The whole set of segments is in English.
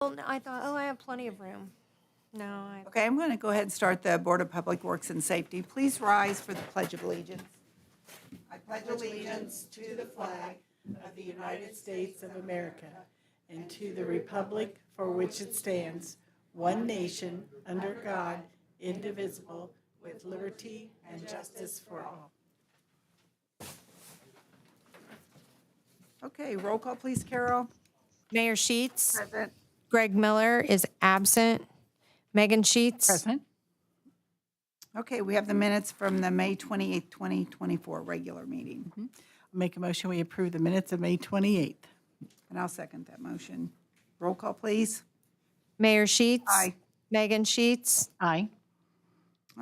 Well, no, I thought, oh, I have plenty of room. No, I, Okay, I'm going to go ahead and start the Board of Public Works and Safety. Please rise for the Pledge of Allegiance. I pledge allegiance to the flag of the United States of America and to the republic for which it stands, one nation, under God, indivisible, with liberty and justice for all. Okay, roll call, please, Carol. Mayor Sheets, Present. Greg Miller is absent. Megan Sheets. Present. Okay, we have the minutes from the May 28th, 2024 regular meeting. Make a motion, we approve the minutes of May 28th. And I'll second that motion. Roll call, please. Mayor Sheets. Aye. Megan Sheets. Aye.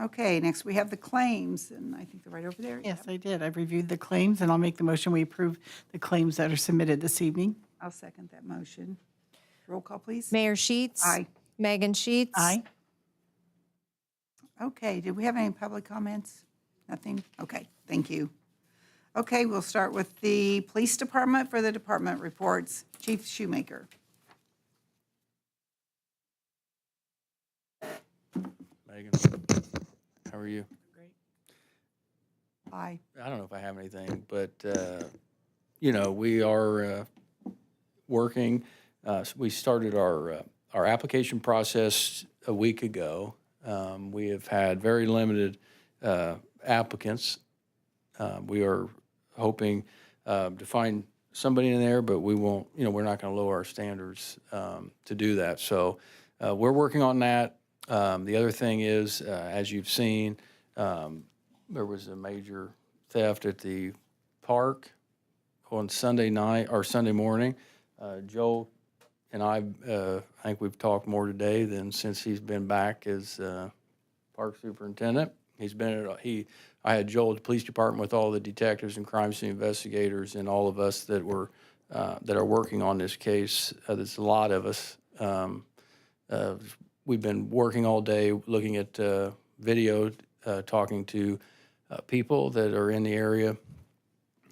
Okay, next we have the claims, and I think they're right over there. Yes, I did. I've reviewed the claims, and I'll make the motion, we approve the claims that are submitted this evening. I'll second that motion. Roll call, please. Mayor Sheets. Aye. Megan Sheets. Aye. Okay, did we have any public comments? Nothing? Okay, thank you. Okay, we'll start with the police department for the department reports. Chief Shoemaker. Megan, how are you? Great. Aye. I don't know if I have anything, but, we are working. We started our application process a week ago. We have had very limited applicants. We are hoping to find somebody in there, but we won't, we're not going to lower our standards to do that. So we're working on that. The other thing is, as you've seen, there was a major theft at the park on Sunday night or Sunday morning. Joel and I think we've talked more today than since he's been back as park superintendent. He's been I had Joel at the police department with all the detectives and crime scene investigators and all of us that are working on this case. There's a lot of us. We've been working all day looking at video, talking to people that are in the area,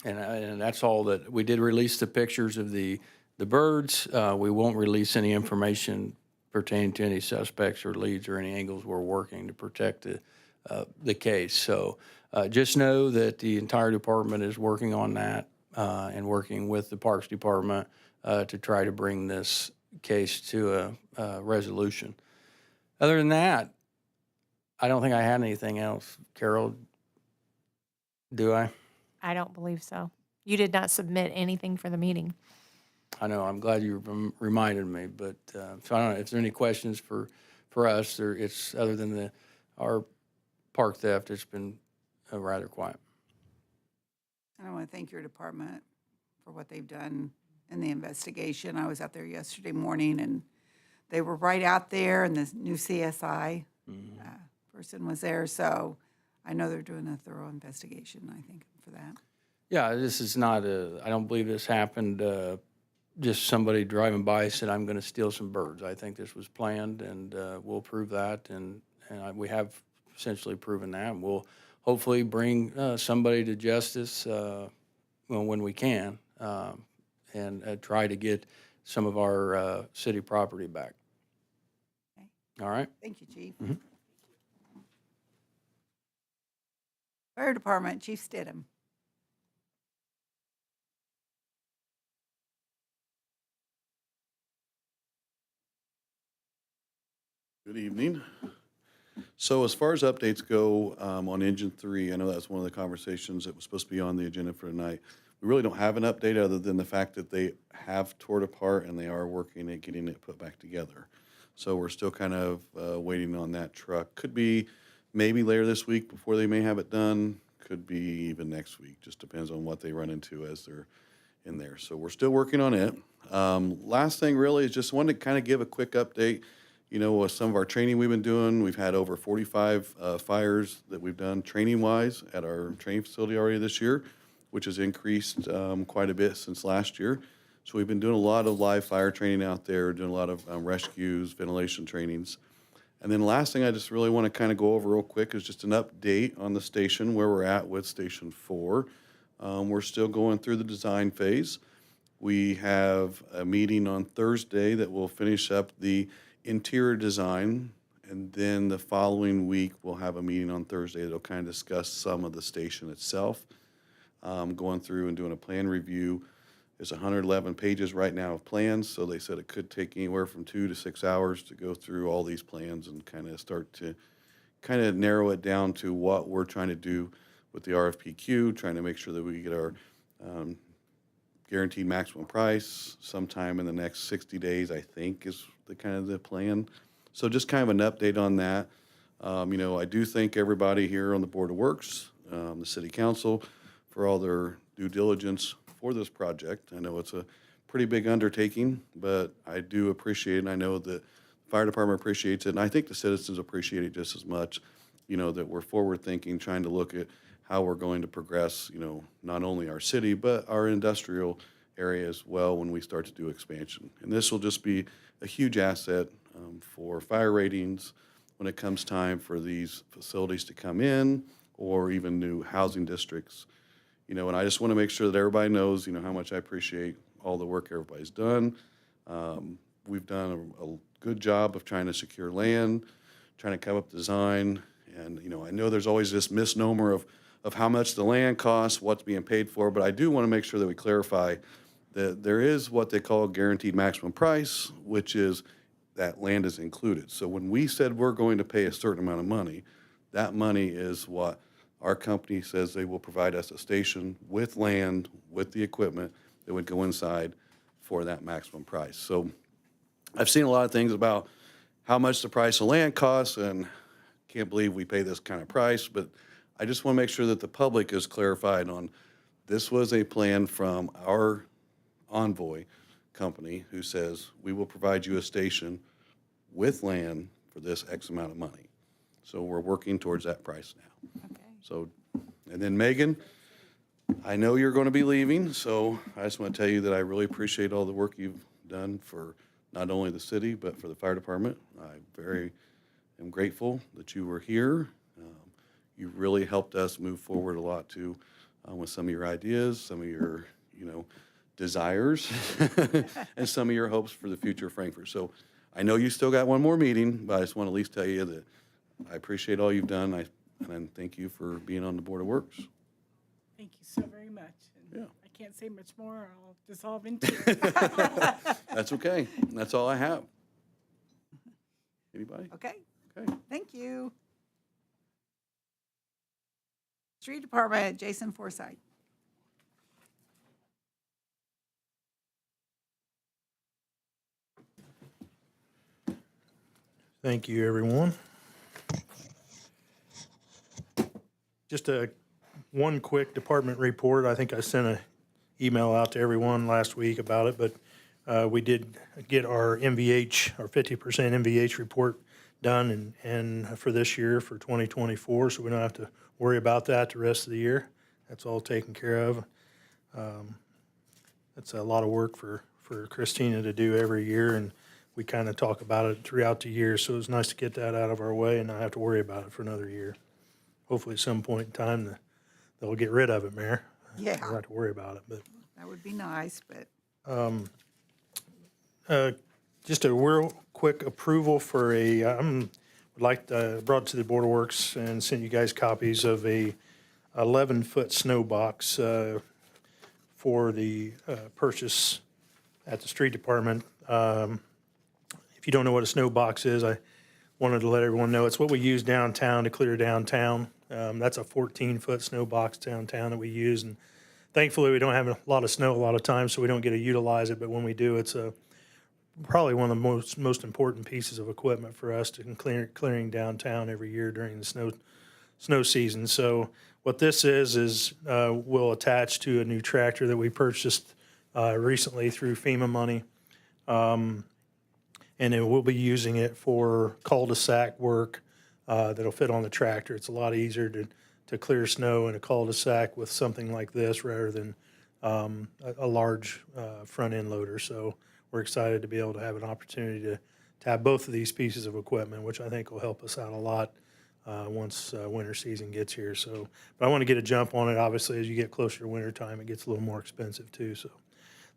and that's all that we did. Release the pictures of the birds. We won't release any information pertaining to any suspects or leads or any angles. We're working to protect the case. So just know that the entire department is working on that and working with the Parks Department to try to bring this case to a resolution. Other than that, I don't think I had anything else. Carol, do I? I don't believe so. You did not submit anything for the meeting. I know. I'm glad you reminded me. But so I don't know if there are any questions for us. It's other than our park theft. It's been rather quiet. I want to thank your department for what they've done in the investigation. I was out there yesterday morning, and they were right out there, and the new CSI person was there. So I know they're doing a thorough investigation. I thank them for that. Yeah, this is not I don't believe this happened. Just somebody driving by said, "I'm going to steal some birds." I think this was planned, and we'll prove that, and we have essentially proven that. And we'll hopefully bring somebody to justice when we can, and try to get some of our city property back. Okay. All right? Thank you, Chief. Fire Department, Chief Stidham. Good evening. So as far as updates go on Engine 3, I know that's one of the conversations that was supposed to be on the agenda for tonight. We really don't have an update other than the fact that they have tore it apart and they are working at getting it put back together. So we're still kind of waiting on that truck. Could be maybe later this week before they may have it done. Could be even next week. Just depends on what they run into as they're in there. So we're still working on it. Last thing really is just wanted to kind of give a quick update. With some of our training we've been doing, we've had over 45 fires that we've done training-wise at our training facility already this year, which has increased quite a bit since last year. So we've been doing a lot of live fire training out there, doing a lot of rescues, ventilation trainings. And then the last thing I just really want to kind of go over real quick is just an update on the station, where we're at with Station 4. We're still going through the design phase. We have a meeting on Thursday that will finish up the interior design. And then the following week, we'll have a meeting on Thursday that'll kind of discuss some of the station itself. Going through and doing a plan review. There's 111 pages right now of plans, so they said it could take anywhere from 2 to 6 hours to go through all these plans and kind of start to kind of narrow it down to what we're trying to do with the RFPQ, trying to make sure that we get our guaranteed maximum price sometime in the next 60 days, I think is the kind of the plan. So just kind of an update on that. I do thank everybody here on the Board of Works, the City Council, for all their due diligence for this project. I know it's a pretty big undertaking, but I do appreciate it. And I know that the fire department appreciates it, and I think the citizens appreciate it just as much, that we're forward-thinking, trying to look at how we're going to progress, not only our city, but our industrial area as well when we start to do expansion. And this will just be a huge asset for fire ratings when it comes time for these facilities to come in or even new housing districts. And I just want to make sure that everybody knows, how much I appreciate all the work everybody's done. We've done a good job of trying to secure land, trying to come up with design. And, I know there's always this misnomer of how much the land costs, what's being paid for, but I do want to make sure that we clarify that there is what they call guaranteed maximum price, which is that land is included. So when we said we're going to pay a certain amount of money, that money is what our company says they will provide us a station with land, with the equipment that would go inside for that maximum price. So I've seen a lot of things about how much the price of land costs, and can't believe we pay this kind of price, but I just want to make sure that the public is clarified on this was a plan from our Envoy company who says we will provide you a station with land for this X amount of money. So we're working towards that price now. Okay. So, and then Megan, I know you're going to be leaving, so I just want to tell you that I really appreciate all the work you've done for not only the city, but for the fire department. I am grateful that you were here. You really helped us move forward a lot too with some of your ideas, some of your, desires, and some of your hopes for the future of Frankfurt. So I know you still got one more meeting, but I just want to at least tell you that I appreciate all you've done. And thank you for being on the Board of Works. Thank you so very much. And Yeah. I can't say much more. I'll dissolve into it. That's okay. That's all I have. Anybody? Okay, Okay. thank you. Street Department, Jason Forsythe. Thank you, everyone. Just one quick department report. I think I sent an email out to everyone last week about it, but we did get our MVH, our 50% MVH report done and for this year, for 2024, so we don't have to worry about that the rest of the year. That's all taken care of. That's a lot of work for Christina to do every year, and we kind of talk about it throughout the year, so it's nice to get that out of our way and not have to worry about it for another year. Hopefully at some point in time, they'll get rid of it, Mayor. Yeah. Don't have to worry about it, but That would be nice, but just a real quick approval for brought to the Board of Works and sent you guys copies of a 11-foot snow box for the purchase at the street department. If you don't know what a snow box is, I wanted to let everyone know it's what we use downtown to clear downtown. That's a 14-foot snow box downtown that we use, and thankfully we don't have a lot of snow a lot of times, so we don't get to utilize it. But when we do, it's probably one of the most important pieces of equipment for us to clearing downtown every year during the snow season. So what this is we'll attach to a new tractor that we purchased recently through FEMA money. And we'll be using it for cul-de-sac work that'll fit on the tractor. It's a lot easier to clear snow in a cul-de-sac with something like this rather than a large front-end loader. So we're excited to be able to have an opportunity to have both of these pieces of equipment, which I think will help us out a lot once winter season gets here. So, but I want to get a jump on it. Obviously, as you get closer to winter time, it gets a little more expensive too. So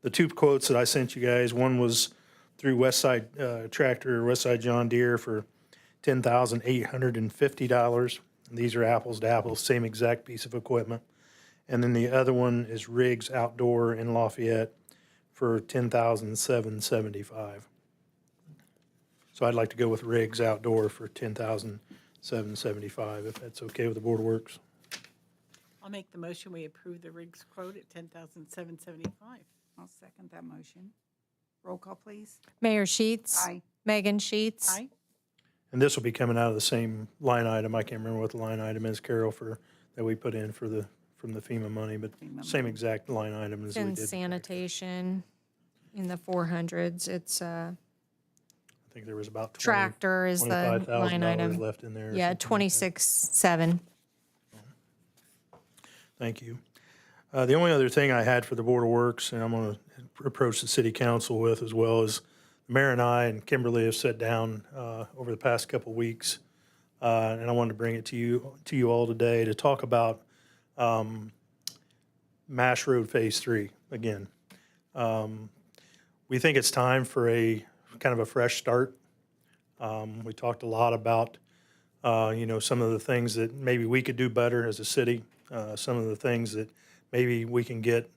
the two quotes that I sent you guys, one was through Westside Tractor, Westside John Deere for $10,850. These are apples to apples, same exact piece of equipment. And then the other one is Riggs Outdoor in Lafayette for $10,775. So I'd like to go with Riggs Outdoor for $10,775, if that's okay with the Board of Works. I'll make the motion, we approve the Riggs quote at $10,775. I'll second that motion. Roll call, please. Mayor Sheets. Aye. Megan Sheets. Aye. And this will be coming out of the same line item. I can't remember what the line item is, Carol, that we put in from the FEMA money, but FEMA same money. exact line item as we In did. sanitation, in the 400s. It's I think there was about tractor is the line $25,000 item. left in there. or Yeah, something like that. 26.7. Thank you. The only other thing I had for the Board of Works, and I'm going to approach the city council with as well, is the mayor and I and Kimberly have sat down over the past couple weeks, and I wanted to bring it to you all today to talk about Mash Road Phase 3 again. We think it's time for a kind of a fresh start. We talked a lot about some of the things that maybe we could do better as a city, some of the things that maybe we can get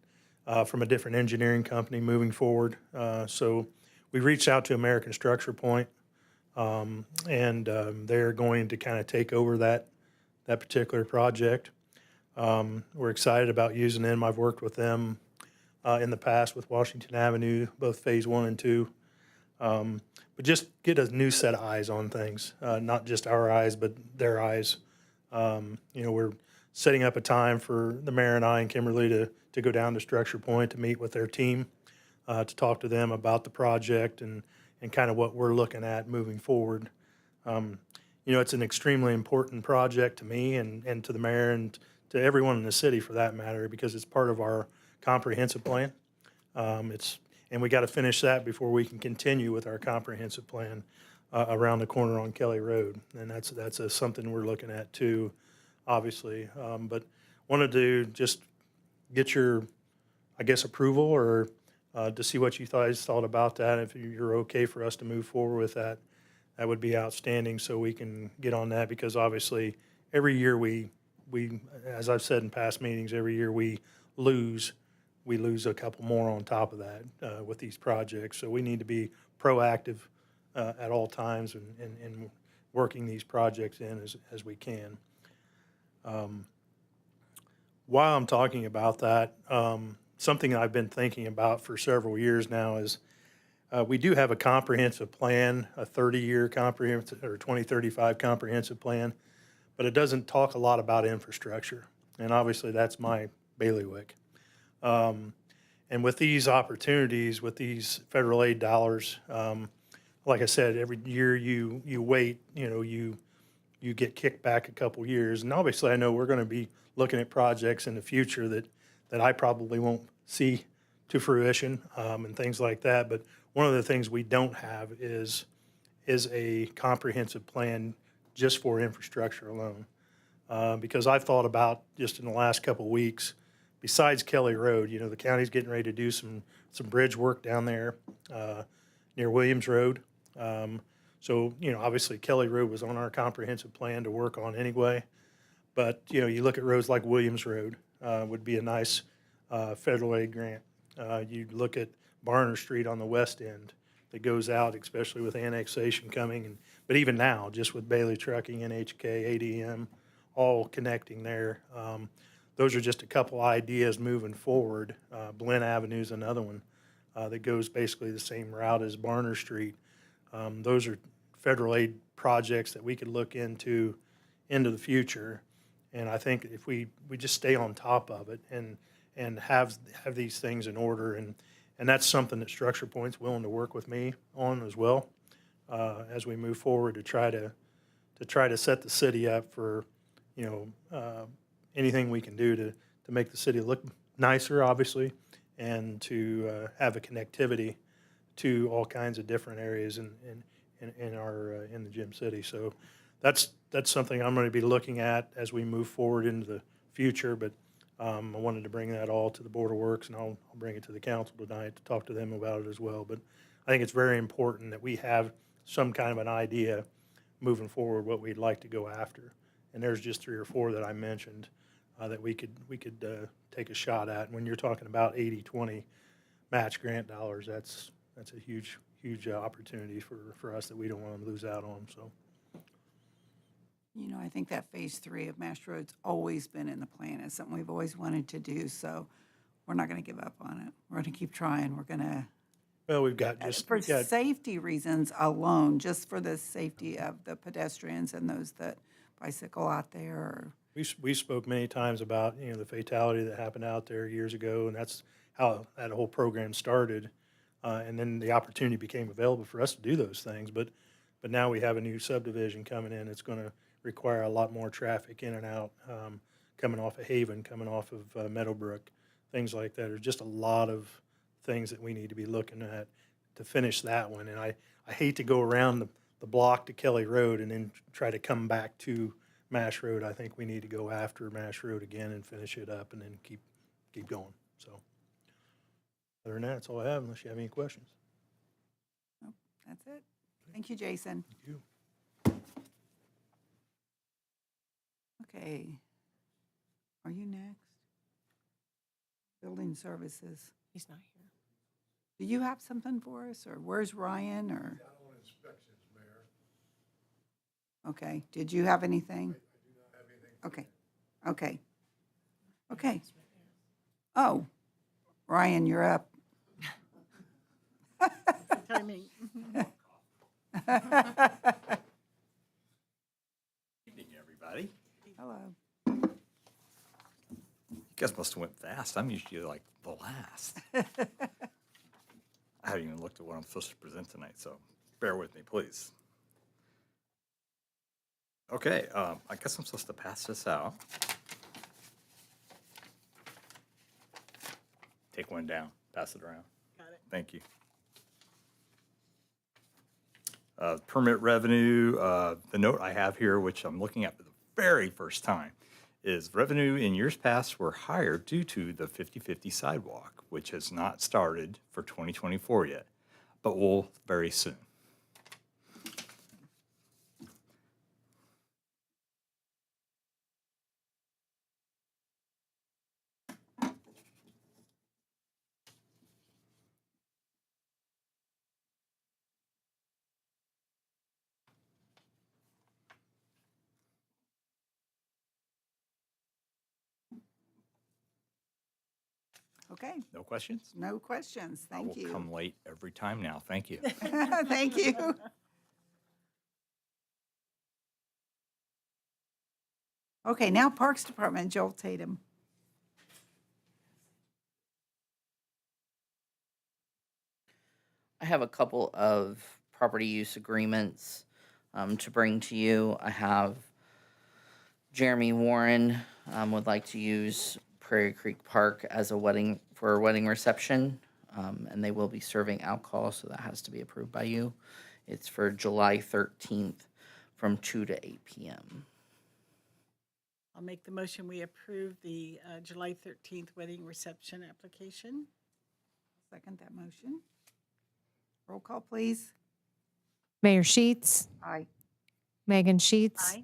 from a different engineering company moving forward. So we reached out to American Structure Point, and they're going to kind of take over that particular project. We're excited about using them. I've worked with them in the past with Washington Avenue, both Phase 1 and 2. But just get a new set of eyes on things, not just our eyes, but their eyes. We're setting up a time for the mayor and I and Kimberly to go down to Structure Point to meet with their team, to talk to them about the project and kind of what we're looking at moving forward. It's an extremely important project to me and to the mayor and to everyone in the city for that matter, because it's part of our comprehensive plan. And we got to finish that before we can continue with our comprehensive plan around the corner on Kelly Road. And that's something we're looking at too, obviously. But wanted to just get your, I guess, approval or to see what you guys thought about that. If you're okay for us to move forward with that, that would be outstanding so we can get on that, because obviously every year we as I've said in past meetings, every year we lose a couple more on top of that with these projects. So we need to be proactive at all times and working these projects in as we can. While I'm talking about that, something I've been thinking about for several years now is we do have a comprehensive plan, a 30-year comprehensive or 2035 comprehensive plan, but it doesn't talk a lot about infrastructure. And obviously that's my bailiwick. And with these opportunities, with these federal aid dollars, like I said, every year you wait, you get kicked back a couple years. And obviously I know we're going to be looking at projects in the future that I probably won't see to fruition and things like that. But one of the things we don't have is a comprehensive plan just for infrastructure alone. Because I've thought about just in the last couple of weeks, besides Kelly Road, the county's getting ready to do some bridge work down there near Williams Road. So, obviously Kelly Road was on our comprehensive plan to work on anyway. But, you look at roads like Williams Road would be a nice federal aid grant. You look at Barner Street on the west end that goes out, especially with annexation coming. But even now, just with Bailey Trucking, NHK, ADM, all connecting there. Those are just a couple ideas moving forward. Blinn Avenue is another one that goes basically the same route as Barner Street. Those are federal aid projects that we could look into the future. And I think if we just stay on top of it and have these things in order, and that's something that Structure Point's willing to work with me on as well as we move forward to try to set the city up for anything we can do to make the city look nicer, obviously, and to have a connectivity to all kinds of different areas in the Gem City. So that's something I'm going to be looking at as we move forward into the future. But I wanted to bring that all to the Board of Works, and I'll bring it to the council tonight to talk to them about it as well. But I think it's very important that we have some kind of an idea moving forward what we'd like to go after. And there's just 3 or 4 that I mentioned that we could take a shot at. And when you're talking about 80-20 match grant dollars, that's a huge opportunity for us that we don't want to lose out on. So You know, I think that phase 3 of Mash Road's always been in the plan. It's something we've always wanted to do, so we're not going to give up on it. We're going to keep trying. We're going to, well, we've got just for we've got safety reasons alone, just for the safety of the pedestrians and those that bicycle out there. Or, we spoke many times about, the fatality that happened out there years ago, and that's how that whole program started. And then the opportunity became available for us to do those things. But now we have a new subdivision coming in. It's going to require a lot more traffic in and out, coming off of Haven, coming off of Meadowbrook, things like that. There's just a lot of things that we need to be looking at to finish that one. And I hate to go around the block to Kelly Road and then try to come back to Mash Road. I think we need to go after Mash Road again and finish it up and then keep going. So other than that, that's all I have unless you have any questions. nope, that's it. Thank you, Jason. Thank you. Okay. Are you next? Building Services. He's not here. Do you have something for us, or where's Ryan, or? On inspections, Mayor. Okay, did you have anything? I do not have anything. Okay, okay. Oh, Ryan, you're up. Timing. Evening, everybody. Hello. You guys must have went fast. I'm usually like the last. I haven't even looked at what I'm supposed to present tonight, so bear with me, please. Okay, I guess I'm supposed to pass this out. Take one down, pass it around. Got it. Thank you. Permit revenue, the note I have here, which I'm looking at for the very first time, is revenue in years past were higher due to the 50/50 sidewalk, which has not started for 2024 yet, but will very soon. Okay, No questions? no questions. I Thank will you. come late every time now. Thank you. Thank you. Okay, now Parks Department, Joel Tatum. I have a couple of property use agreements to bring to you. I have Jeremy Warren would like to use Prairie Creek Park as a wedding reception, and they will be serving alcohol, so that has to be approved by you. It's for July 13th from 2 to 8 p.m. I'll make the motion, we approve the July 13th wedding reception application. Second that motion. Roll call, please. Mayor Sheets, Aye. Megan Sheets. Aye.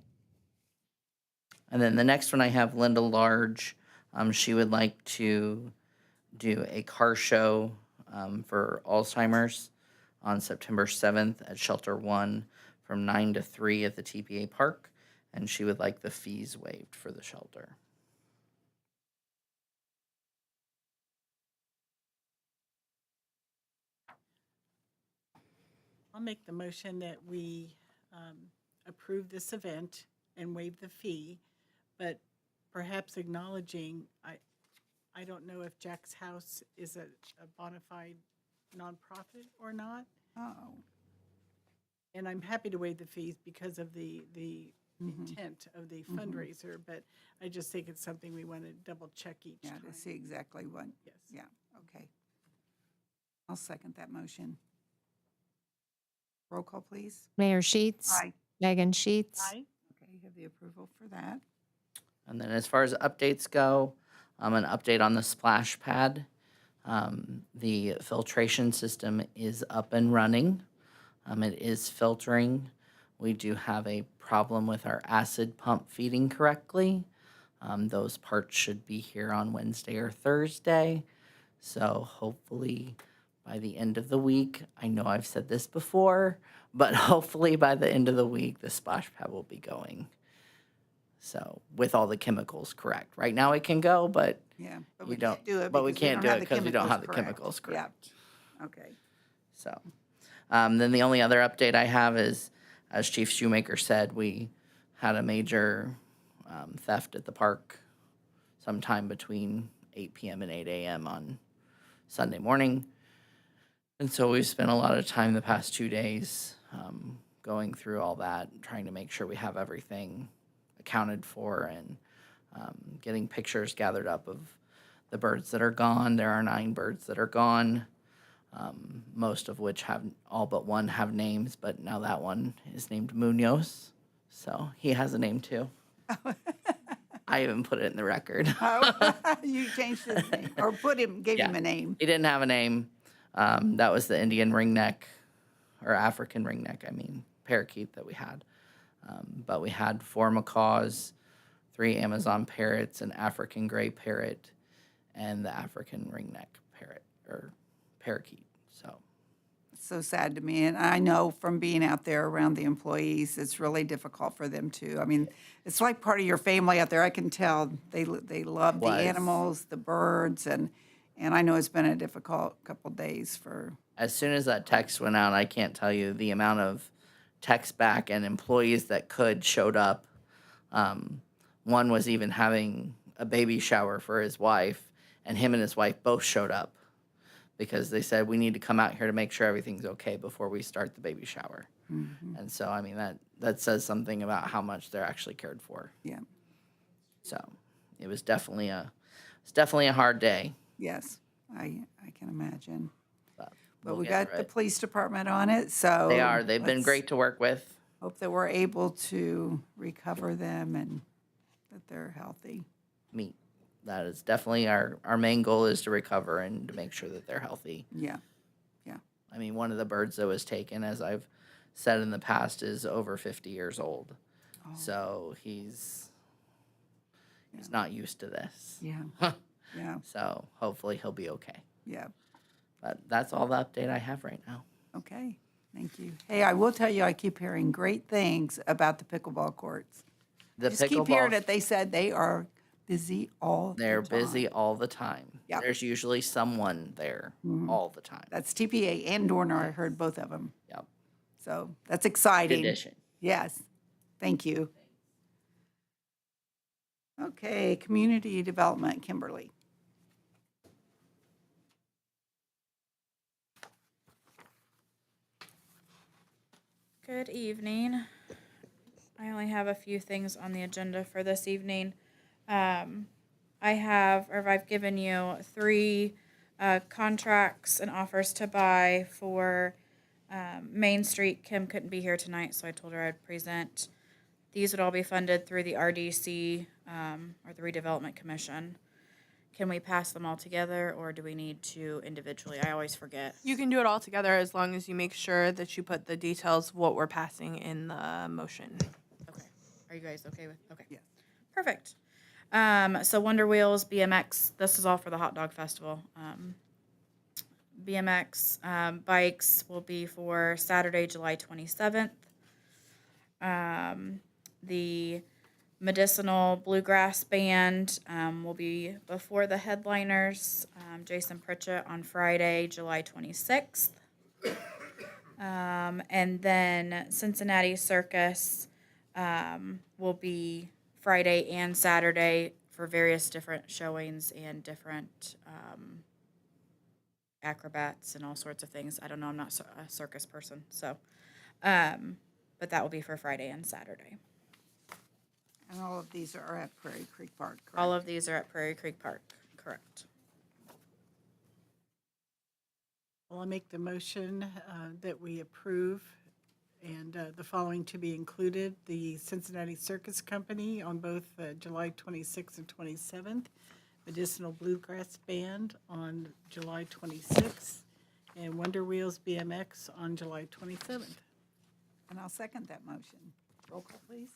And then the next one I have Linda Large. She would like to do a car show for Alzheimer's on September 7th at Shelter 1 from 9 to 3 at the TPA Park. And she would like the fees waived for the shelter. I'll make the motion that we approve this event and waive the fee, but perhaps acknowledging, I don't know if Jack's House is a bona fide nonprofit or not. Oh, And I'm happy to waive the fees because of the intent of the fundraiser, but I just think it's something we want to double check each yeah, time. to see exactly what, Yes. yeah, okay. I'll second that motion. Roll call, please. Mayor Sheets. Aye. Megan Sheets. Aye. Okay, you have the approval for that. And then as far as updates go, An update on the splash pad. The filtration system is up and running. It is filtering. We do have a problem with our acid pump feeding correctly. Those parts should be here on Wednesday or Thursday. So hopefully by the end of the week, I know I've said this before, but hopefully by the end of the week, the splash pad will be going. So with all the chemicals correct. Right now it can go, but Yeah, but you we don't- can't do it but we because can't do don't it have the 'cause we don't have the correct. chemicals correct. Yeah. Okay. So, then the only other update I have is, as Chief Shoemaker said, we had a major theft at the park sometime between 8 p.m. and 8 a.m. on Sunday morning. And so we've spent a lot of time the past 2 days going through all that, trying to make sure we have everything accounted for and getting pictures gathered up of the birds that are gone. There are 9 birds that are gone. Most of which have, all but one have names, but now that one is named Munoz, so he has a name too. I even put it in the record. You changed his name, or gave him a name. He didn't have a name. That was the Indian ringneck, or African ringneck, parakeet that we had. But we had 4 macaws, 3 Amazon parrots, an African gray parrot, and the African ringneck parrot, or parakeet. So So sad to me, and I know from being out there around the employees, it's really difficult for them too. I mean, it's like part of your family out there. I can tell they love the Was. animals, the birds, and I know it's been a difficult couple days for. as soon as that text went out, I can't tell you the amount of texts back and employees that showed up. One was even having a baby shower for his wife, and him and his wife both showed up because they said, we need to come out here to make sure everything's okay before we start the baby shower. And so, that says something about how much they're actually cared for. Yeah. So it was definitely a hard day. Yes, I can imagine. But But we'll we get got through the it. police department on it, so. They've been let's great to work with. Hope that we're able to recover them and that they're healthy. That is definitely our main goal, is to recover and to make sure that they're healthy. Yeah, One of the birds that was taken, as I've said in the past, is over 50 years old. So he's not used to this. yeah, yeah, So hopefully he'll be okay. yeah. But that's all the update I have right now. Okay, thank you. Hey, I will tell you, I keep hearing great things about the pickleball courts. The Just keep hearing pickleball, it. They said they are busy all the time. they're busy all the time. Yep. There's usually someone there all the time. That's TPA and Dorner. I heard both of them. Yep. So that's Good exciting. addition. Yes, thank you. Okay, community development, Kimberly. Good evening. I only have a few things on the agenda for this evening. I've given you 3 contracts and offers to buy for Main Street. Kim couldn't be here tonight, so I told her I'd present. These would all be funded through the RDC, or the Redevelopment Commission. Can we pass them all together, or do we need to individually? I always forget. You can do it all together as long as you make sure that you put the details of what we're passing in the motion. Okay. Are you guys okay with? Okay. Yes. Perfect. So Wonder Wheels, BMX, this is all for the Hot Dog Festival. BMX bikes will be for Saturday, July 27th. The Medicinal Bluegrass Band will be before the headliners, Jason Pritchett, on Friday, July 26th. And then Cincinnati Circus will be Friday and Saturday for various different showings and different acrobats and all sorts of things. I don't know, I'm not a circus person, so, but that will be for Friday and Saturday. And all of these are at Prairie Creek Park, correct? All of these are at Prairie Creek Park, correct. Well, I'll make the motion that we approve, and the following to be included: the Cincinnati Circus Company on both July 26th and 27th, Medicinal Bluegrass Band on July 26th, and Wonder Wheels BMX on July 27th. And I'll second that motion. Roll call, please.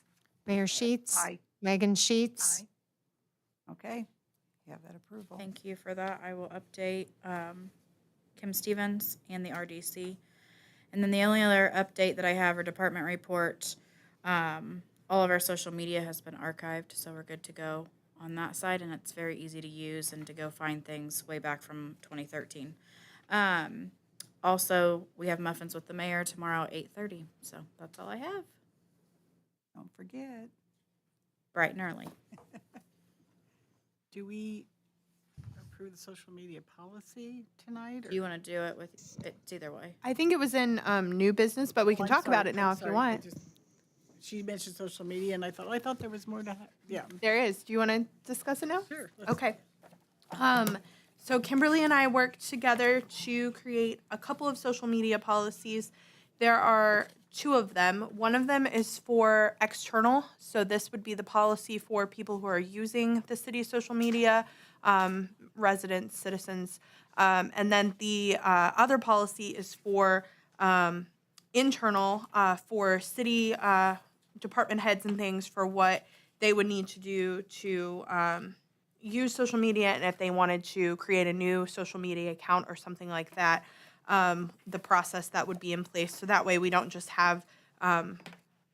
Mayor Sheets. Aye. Megan Sheets. Okay, you have that approval. Thank you for that. I will update Kim Stevens and the RDC. And then the only other update that I have or department report, all of our social media has been archived, so we're good to go on that side, and it's very easy to use and to go find things way back from 2013. Also, we have muffins with the mayor tomorrow at 8:30, so that's all I have. Don't forget. Bright and early. Do we approve the social media policy tonight? Do you want to do it with, it's either way. I think it was in new business, but we can talk about it now if you want. She mentioned social media, and I thought there was more to, yeah. There is. Do you want to discuss it now? Sure. Okay. So Kimberly and I worked together to create a couple of social media policies. There are two of them. One of them is for external. So this would be the policy for people who are using the city's social media, residents, citizens. And then the other policy is for internal, for city department heads and things for what they would need to do to use social media, and if they wanted to create a new social media account or something like that, the process that would be in place. So that way we don't just have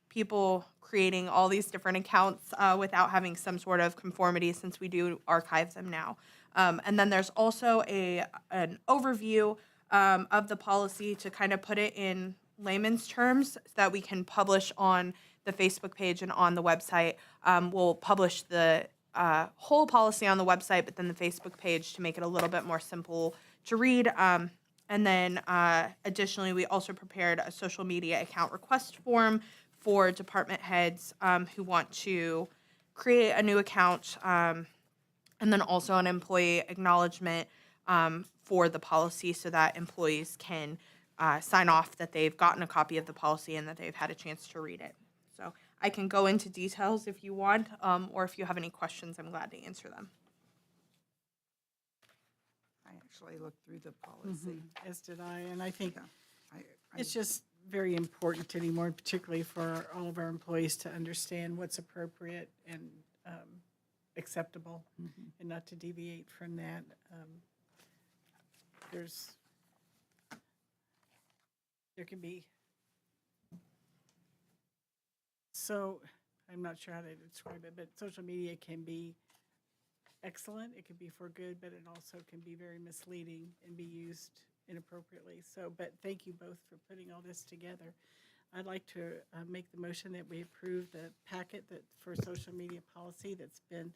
people creating all these different accounts without having some sort of conformity, since we do archive them now. And then there's also an overview of the policy to kind of put it in layman's terms so that we can publish on the Facebook page and on the website. We'll publish the whole policy on the website, but then the Facebook page to make it a little bit more simple to read. And then additionally, we also prepared a social media account request form for department heads who want to create a new account, and then also an employee acknowledgement for the policy so that employees can sign off that they've gotten a copy of the policy and that they've had a chance to read it. So I can go into details if you want, or if you have any questions, I'm glad to answer them. I actually looked through the policy. As did I, and I think I- it's just very important anymore, particularly for all of our employees to understand what's appropriate and acceptable, and not to deviate from that. There can be, so, I'm not sure how to describe it, but social media can be excellent, it can be for good, but it also can be very misleading and be used inappropriately. So, but thank you both for putting all this together. I'd like to make the motion that we approve the packet that for social media policy that's been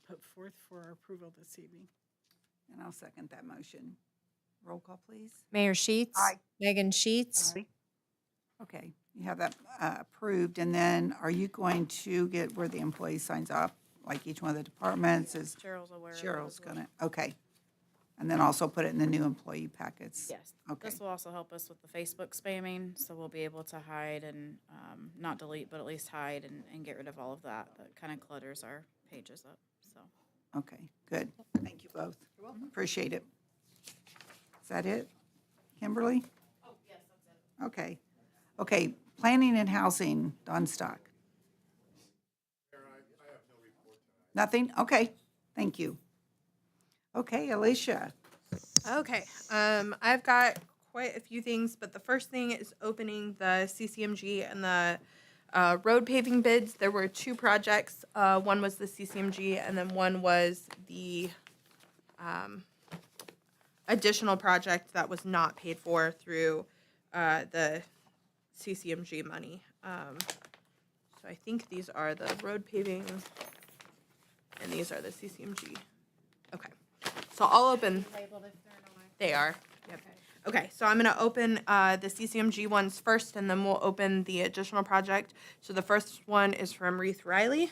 put forth for our approval this evening. And I'll second that motion. Roll call, please. Mayor Sheets. Aye. Megan Sheets. Okay, you have that approved, and then are you going to get where the employee signs up, like each one of the departments is? Cheryl's aware of it Cheryl's as well. gonna, okay. And then also put it in the new employee packets? Yes. Okay. This will also help us with the Facebook spamming, so we'll be able to hide and, not delete, but at least hide and get rid of all of that kind of clutters our pages up, so. Okay, good. Thank you both. You're welcome. Appreciate it. Is that it? Kimberly? Oh, yes, that's it. Okay. Okay, planning and housing, Don Stock. Nothing? Okay, thank you. Okay, Alicia. Okay, I've got quite a few things, but the first thing is opening the CCMG and the road paving bids. There were two projects. One was the CCMG, and then one was the additional project that was not paid for through the CCMG money. So I think these are the road paving, and these are the CCMG. Okay, so I'll open. They are. Yep. Okay, so I'm going to open the CCMG ones first, and then we'll open the additional project. So the first one is from Reith Riley.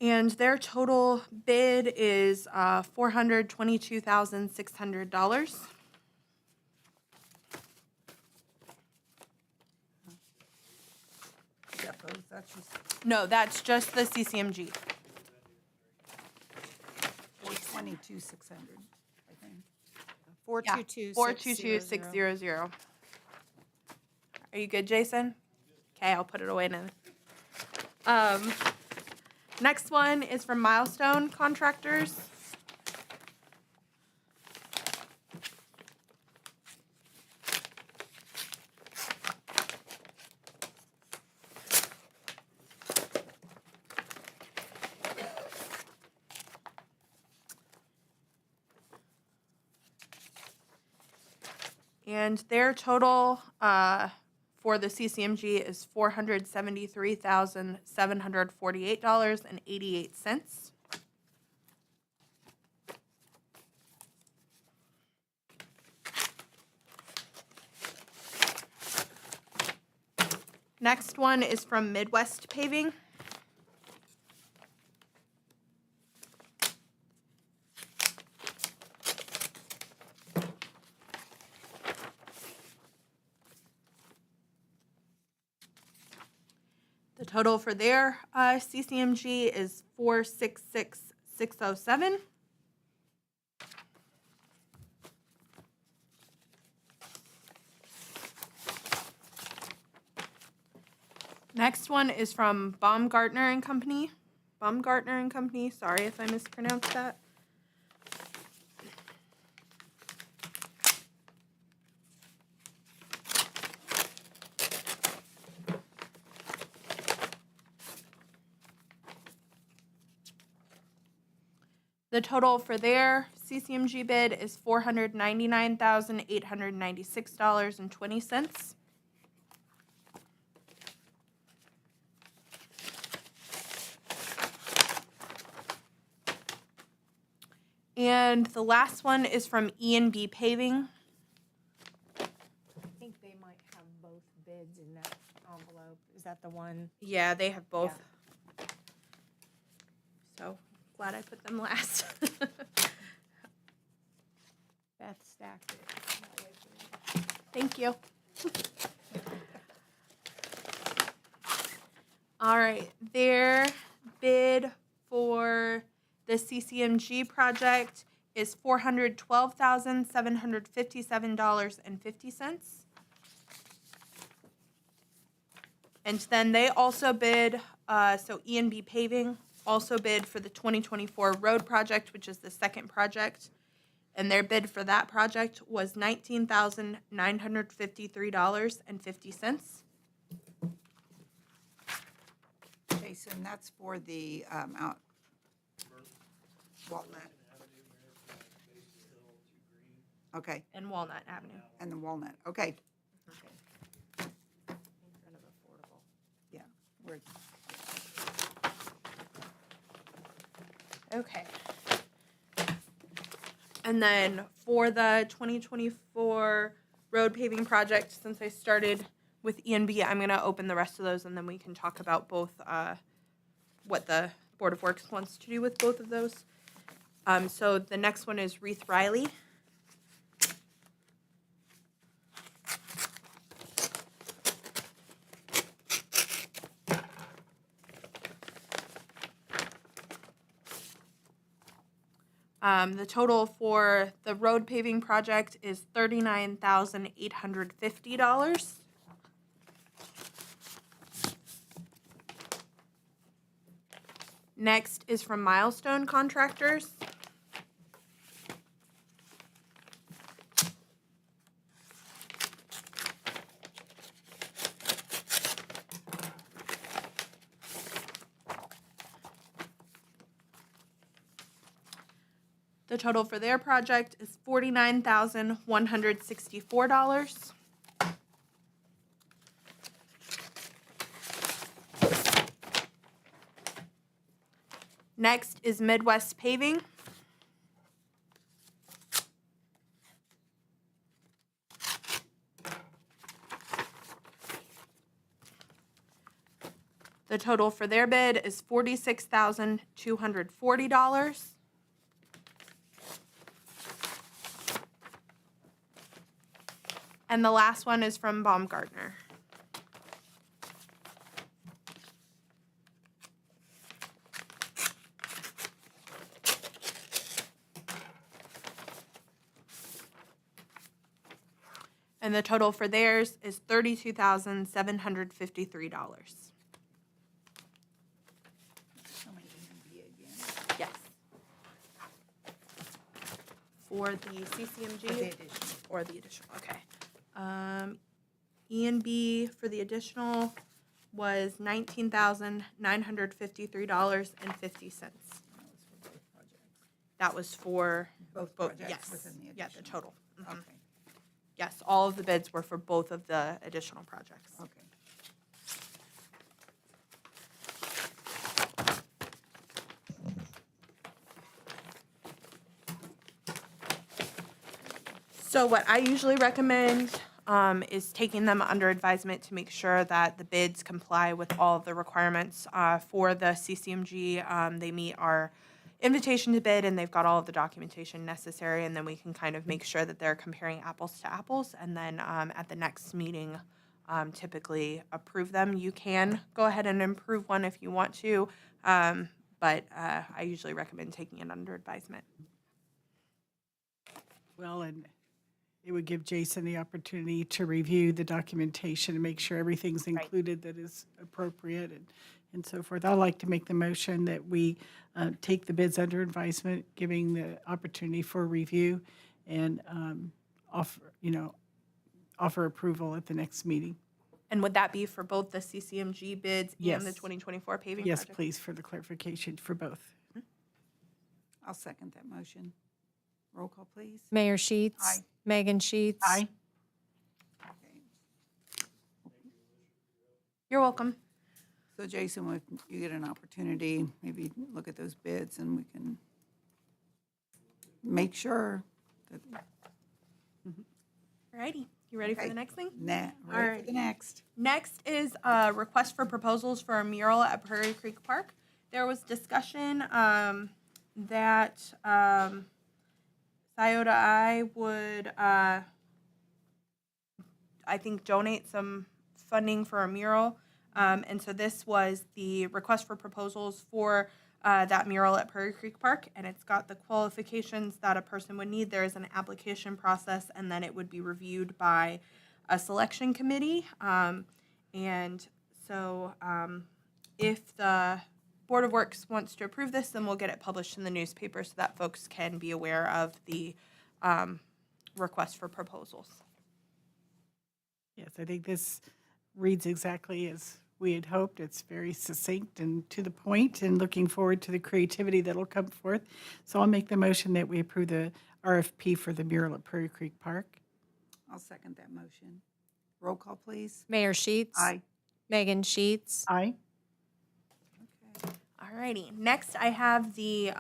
And their total bid is $422,600. That's just No, that's just the CCMG. 422,600, I think. 422-600. 422-600. Are you good, Jason? Okay, I'll put it away now. Next one is from Milestone Contractors. And their total for the CCMG is $473,748.88. Next one is from Midwest Paving. The total for their CCMG is $466,607. Next one is from Baumgartner and Company. Baumgartner and Company. Sorry if I mispronounced that. The total for their CCMG bid is $499,896.20. And the last one is from E&B Paving. I think they might have both bids in that envelope. Is that the one? Yeah, they have both. So glad I put them last. Beth stacked it. Thank you. All right, their bid for the CCMG project is $412,757.50. And then they also bid, so E&B Paving also bid for the 2024 road project, which is the second project. And their bid for that project was $19,953.50. Jason, that's for the Walnut. Okay, And Walnut Avenue. and the Walnut, okay. Yeah, we're, Okay. And then for the 2024 road paving project, since I started with E&B, I'm going to open the rest of those and then we can talk about both what the Board of Works wants to do with both of those. So the next one is Reith Riley. The total for the road paving project is $39,850. Next is from Milestone Contractors. The total for their project is $49,164. Next is Midwest Paving. The total for their bid is $46,240. And the last one is from Baumgartner. And the total for theirs is $32,753. Yes. For the CCMG or the additional, okay. E and B for the additional was $19,953.50. That was for Both both, projects yes, within the yeah, the additional. total. Mhm. Okay, Yes, all of the bids were for both of the additional projects. okay. So what I usually recommend is taking them under advisement to make sure that the bids comply with all of the requirements for the CCMG. They meet our invitation to bid and they've got all of the documentation necessary, and then we can kind of make sure that they're comparing apples to apples, and then at the next meeting typically approve them. You can go ahead and approve one if you want to, but I usually recommend taking it under advisement. Well, and it would give Jason the opportunity to review the documentation and make sure everything's included that is appropriate and so forth. I'd like to make the motion that we take the bids under advisement, giving the opportunity for review and offer approval at the next meeting. And would that be for both the CCMG bids and the Yes. 2024 paving Yes, project? please, for the clarification for both. I'll second that motion. Roll call, please. Mayor Sheets. Aye. Megan Sheets. Aye. Okay. You're welcome. So Jason, when you get an opportunity, maybe look at those bids and we can make sure that, Alrighty, you ready for Okay. the next thing? ready for the next. Next is a request for proposals for a mural at Prairie Creek Park. There was discussion that Scioto I would, I think, donate some funding for a mural. And so this was the request for proposals for that mural at Prairie Creek Park, and it's got the qualifications that a person would need. There is an application process, and then it would be reviewed by a selection committee. And so if the Board of Works wants to approve this, then we'll get it published in the newspaper so that folks can be aware of the request for proposals. Yes, I think this reads exactly as we had hoped. It's very succinct and to the point, and looking forward to the creativity that'll come forth. So I'll make the motion that we approve the RFP for the mural at Prairie Creek Park. I'll second that motion. Roll call, please. Mayor Sheets. Aye. Megan Sheets. Aye. Alrighty, next I have the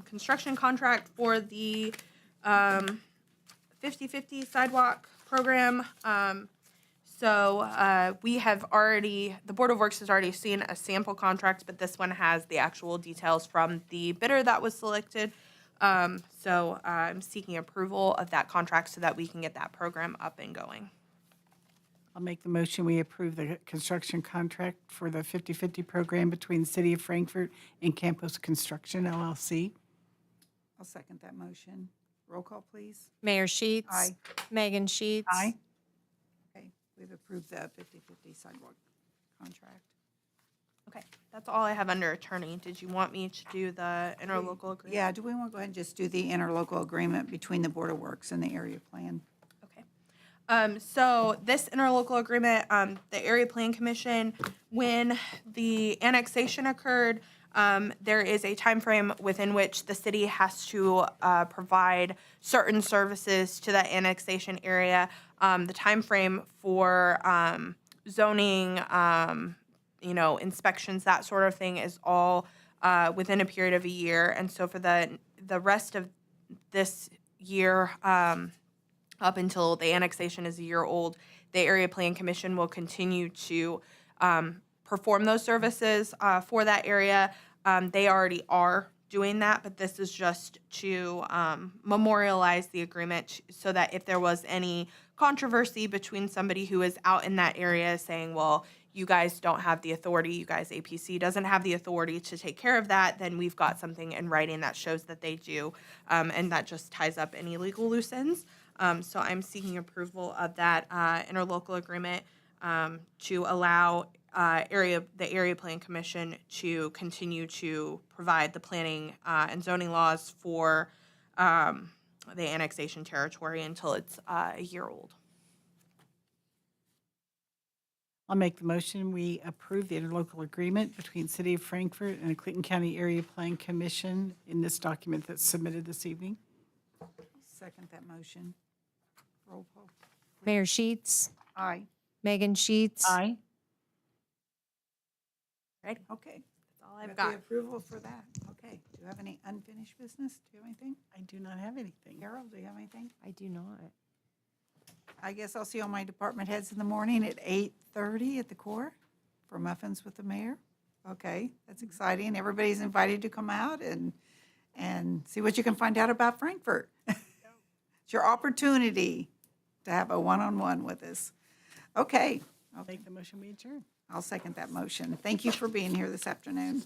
construction contract for the 50/50 sidewalk program. So we have already, the Board of Works has already seen a sample contract, but this one has the actual details from the bidder that was selected. So I'm seeking approval of that contract so that we can get that program up and going. I'll make the motion, we approve the construction contract for the 50/50 program between the City of Frankfort and Campos Construction LLC. I'll second that motion. Roll call, please. Mayor Sheets. Aye. Megan Sheets. Aye. Okay, we've approved the 50/50 sidewalk contract. Okay, that's all I have under attorney. Did you want me to do the interlocal agreement? Yeah, do we want to go ahead and just do the interlocal agreement between the Board of Works and the area plan? Okay. So this interlocal agreement, the Area Plan Commission, when the annexation occurred, there is a time frame within which the city has to provide certain services to that annexation area. The time frame for zoning, inspections, that sort of thing is all within a period of a year. And so for the rest of this year, up until the annexation is a year old, the Area Plan Commission will continue to perform those services for that area. They already are doing that, but this is just to memorialize the agreement so that if there was any controversy between somebody who is out in that area saying, well, you guys don't have the authority, you guys, APC doesn't have the authority to take care of that, then we've got something in writing that shows that they do, and that just ties up any legal loose ends. So I'm seeking approval of that interlocal agreement to allow the Area Plan Commission to continue to provide the planning and zoning laws for the annexation territory until it's a year old. I'll make the motion. We approve the interlocal agreement between City of Frankfort and the Clinton County Area Plan Commission in this document that's submitted this evening. Second that motion. Roll call. Mayor Sheets, Aye. Megan Sheets. Aye. Right? Okay. That's all Got I've the got. approval for that. Okay. Do you have any unfinished business? Do you have anything? I do not have anything. Carol, do you have anything? I do not. I guess I'll see all my department heads in the morning at 8:30 at the Core for Muffins with the Mayor. Okay, that's exciting. Everybody's invited to come out and see what you can find out about Frankfurt. It's your opportunity to have a one-on-one with us. Okay, I'll make the motion we adjourn. I'll second that motion. Thank you for being here this afternoon.